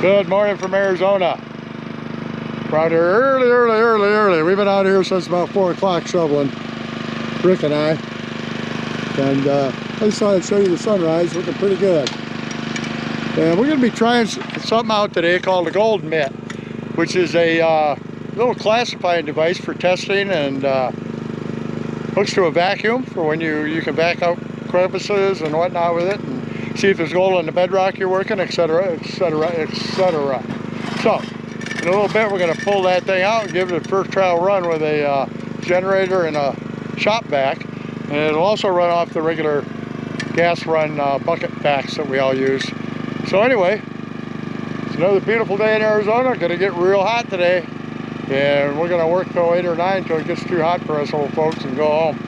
Good morning from Arizona. We're out here early. We've been out here since about 4 o'clock shoveling, Rick and I. And I just thought I'd show you the sunrise, looking pretty good. And we're going to be trying something out today called the Gold Mitt, which is a little classifying device for testing, and hooks to a vacuum for when you can vac out crevices and whatnot with it, and see if there's gold in the bedrock you're working, etc., etc., etc. So in a little bit we're going to pull that thing out and give it a first trial run with a generator and a shop vac, and it'll also run off the regular gas run bucket vacs that we all use. So anyway, it's another beautiful day in Arizona. Going to get real hot today, and we're going to work till 8 or 9 till it gets too hot for us old folks and go home.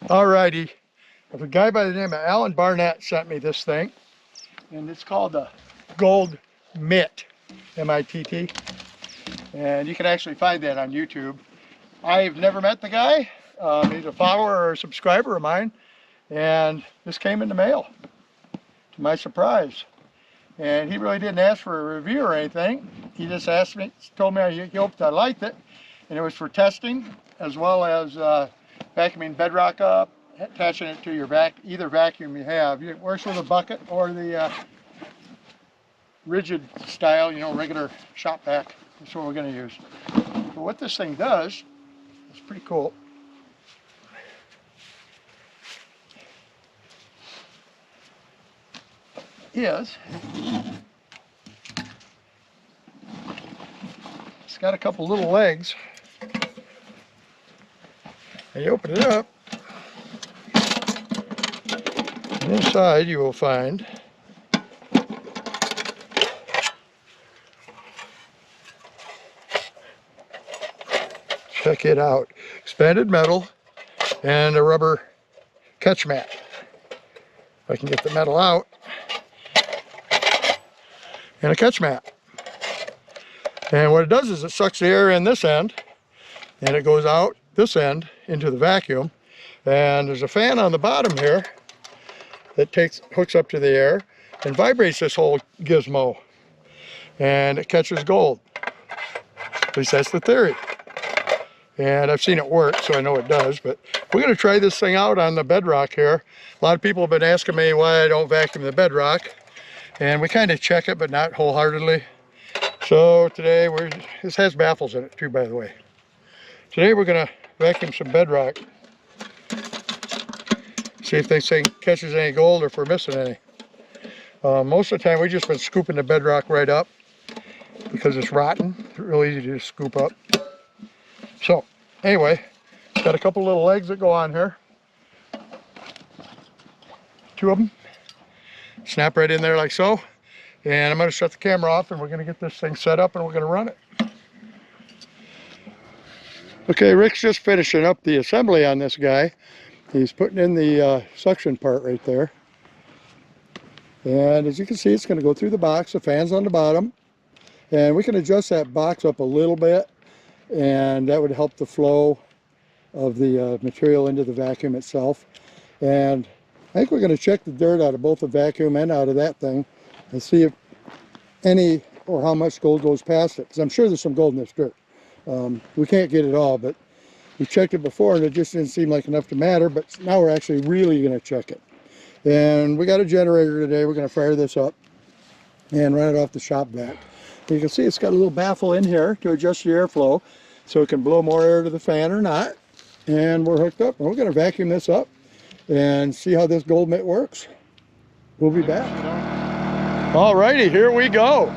Alrighty, a guy by the name of Alan Barnett sent me this thing, and it's called the Gold Mitt, M-I-T-T, and you can actually find that on YouTube. I've never met the guy. He's a follower or a subscriber of mine, and this came in the mail, to my surprise. And he really didn't ask for a review or anything. He just asked me, told me he hoped I liked it, and it was for testing as well as vacuuming bedrock up, attaching it to your either vacuum you have. It works with a bucket or the rigid style, you know, regular shop vac. That's what we're going to use. But what this thing does, it's pretty cool. It's got a couple little legs. And you open it up, and inside you will find check it out, expanded metal and a rubber catch mat. If I can get the metal out, and a catch mat. And what it does is it sucks the air in this end, and it goes out this end into the vacuum, and there's a fan on the bottom here that hooks up to the air and vibrates this whole gizmo, and it catches gold. At least that's the theory, and I've seen it work, so I know it does. But we're going to try this thing out on the bedrock here. A lot of people have been asking me why I don't vacuum the bedrock, and we kind of check it, but not wholeheartedly. So today this has baffles in it too, by the way. Today we're going to vacuum some bedrock, see if this thing catches any gold or if we're missing any. Most of the time we've just been scooping the bedrock right up because it's rotten. It's real easy to just scoop up. So anyway, it's got a couple little legs that go on here. 2 of them. Snap right in there like so. And I'm going to shut the camera off, and we're going to get this thing set up and we're going to run it. Okay, Rick's just finishing up the assembly on this guy. He's putting in the suction part right there. And as you can see, it's going to go through the box. The fan's on the bottom. And we can adjust that box up a little bit, and that would help the flow of the material into the vacuum itself. And I think we're going to check the dirt out of both the vacuum and out of that thing and see if any or how much gold goes past it, because I'm sure there's some gold in this dirt. We can't get it all, but we checked it before and it just didn't seem like enough to matter. But now we're actually really going to check it. And we got a generator today. We're going to fire this up and run it off the shop vac. You can see it's got a little baffle in here to adjust the airflow so it can blow more air to the fan or not. And we're hooked up, and we're going to vacuum this up and see how this Gold Mitt works. We'll be back. Alrighty, here we go.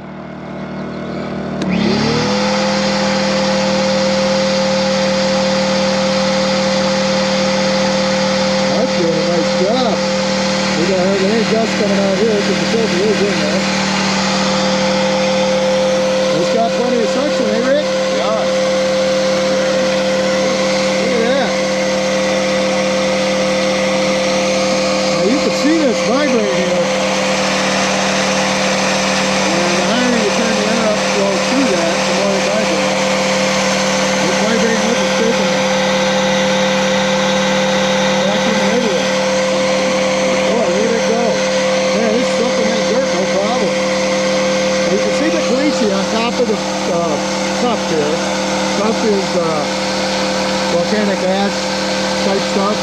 That's doing a nice job. We got hardly any dust coming out here because the filter is in there. It's got plenty of suction, eh, Rick? Yeah. Look at that. Now you can see this vibrating here. And the higher you turn the air up flow through that, the more it vibrates. It's vibrating with the shaking. Vacuum everywhere. see on top of the cup here, stuff is volcanic ash type stuff,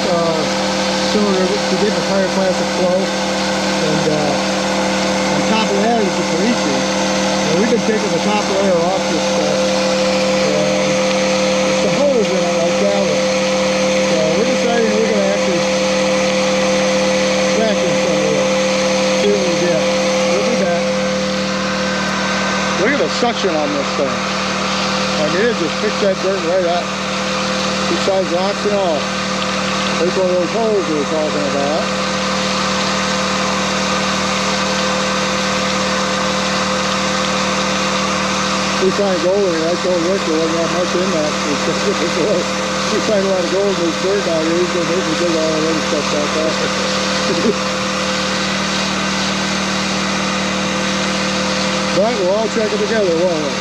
similar to get the pyroclastic flow. And on top of that is the caliche. And we've been taking the top layer off this stuff. And it's the holes in it like that one. So we're deciding we're going to actually vacuum some of it. See what we get. We'll be back. Look at the suction on this thing. I mean, it just picks that dirt right up. Two sides rocks and all. There's one of those holes we were talking about. We find gold in it. I told Rick there wasn't that much in that. We find a lot of gold in this dirt down here. He's going to make me dig all that other stuff back off. But we'll all check it together, won't we?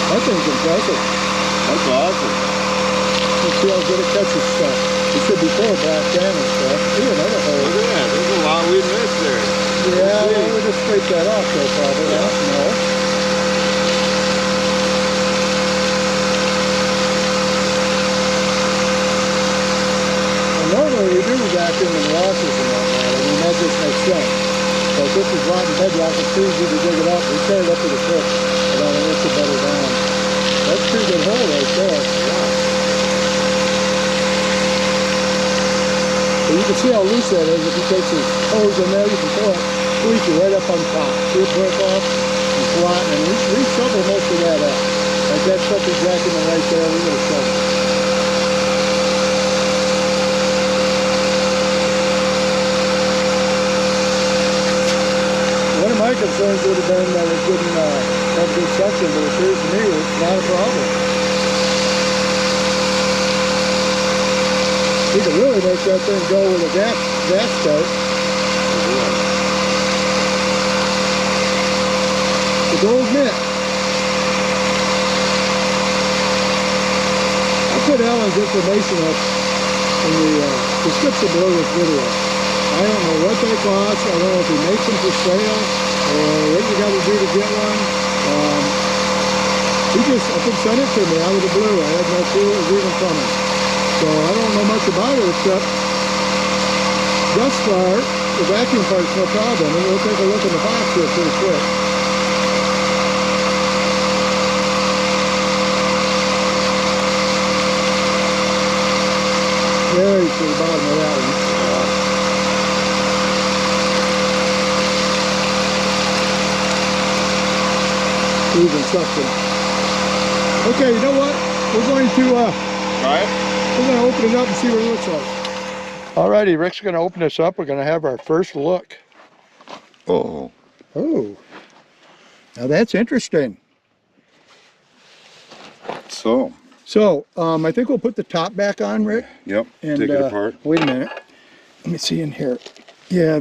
That thing's impressive. That's awesome. Let's see how good it catches stuff. It should be full of black sand and stuff. Ooh, another hole. Look at that. There's a lot we missed there. Yeah, well, we'll just scrape that off though, probably. I don't know. And normally we do vacuum in losses and whatnot. I mean, that just makes sense. But this is rotten bedrock. It's too easy to dig it up. We tear it up with a pick. I don't know what's better down. That's a pretty good hole right there. Yeah. But you can see how loose that is. If you take some hose in there, you can pull it squeaky right up on top. See it break off and flat, and we shovel most of that up. Like that stuff is vacuuming right there, we're going to shovel it. One of my concerns would have been that it didn't have good suction, but it appears to me it's not a problem. You can really make that thing go with a gas start. The gold Mitt. I'll put Alan's information up in the description below this video. I don't know what they cost. I don't know if he makes them for sale or what you got to do to get one. He just, I think, sent it to me out of the blue. I had no clue it was even coming. So I don't know much about it except thus far, the vacuum part's no problem. And we'll take a look in the box here pretty quick. There you see the bottom of that one. Even suction. Okay, you know what? We're going to Try it? We're going to open it up and see what it looks like. Alrighty, Rick's going to open this up. We're going to have our first look. Oh. Oh. Now that's interesting. So, I think we'll put the top back on, Rick. Yep. And, take it apart. Wait a minute. Let me see in here. Yeah,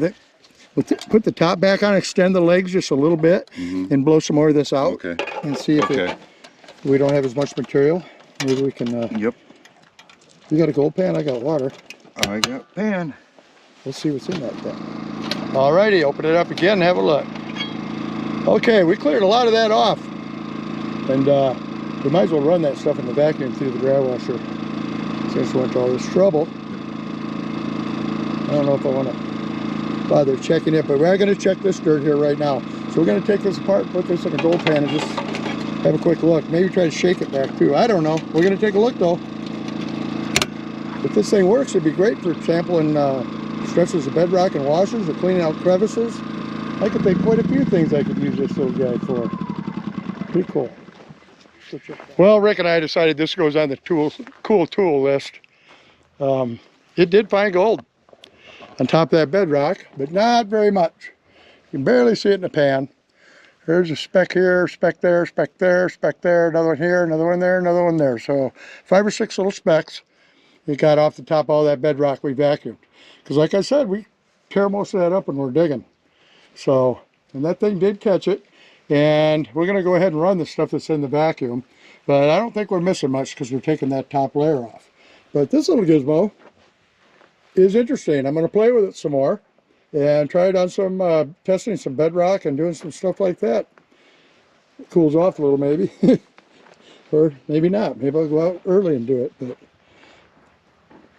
we'll put the top back on, extend the legs just a little bit, and blow some more of this out. Okay. And see if we don't have as much material. Maybe we can... Yep. You got a gold pan? I got water. I got pan. Let's see what's in that thing. Alrighty, open it up again and have a look. Okay, we cleared a lot of that off. And we might as well run that stuff in the vacuum through the dry washer since we went to all this trouble. I don't know if I want to bother checking it, but we are going to check this dirt here right now. So we're going to take this apart, put this in a gold pan and just have a quick look. Maybe try to shake it back too. I don't know. We're going to take a look though. If this thing works, it'd be great for sampling stretches of bedrock and washers or cleaning out crevices. I could think quite a few things I could use this little guy for. Pretty cool. Well, Rick and I decided this goes on the cool tool list. It did find gold on top of that bedrock, but not very much. You can barely see it in the pan. There's a speck here, speck there, speck there, speck there, another one here, another one there, another one there. So 5 or 6 little specks. We got off the top of all that bedrock we vacuumed. Because like I said, we tear most of that up when we're digging. So, and that thing did catch it. And we're going to go ahead and run the stuff that's in the vacuum. But I don't think we're missing much because we're taking that top layer off. But this little gizmo is interesting. I'm going to play with it some more. and try it on some testing some bedrock and doing some stuff like that. It cools off a little maybe, or maybe not. Maybe I'll go out early and do it. But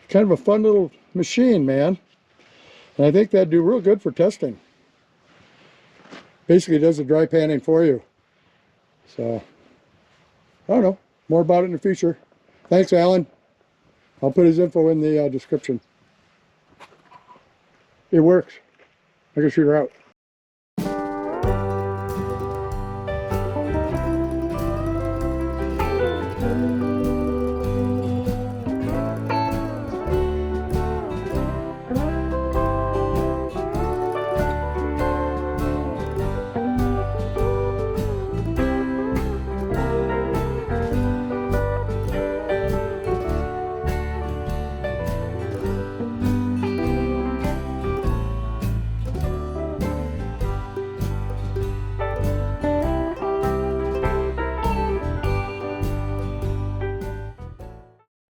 kind of a fun little machine, man. And I think that'd do real good for testing. Basically, it does the dry panning for you. So, I don't know. More about it in the future. Thanks, Alan. I'll put his info in the description. It works. I can shoot her out.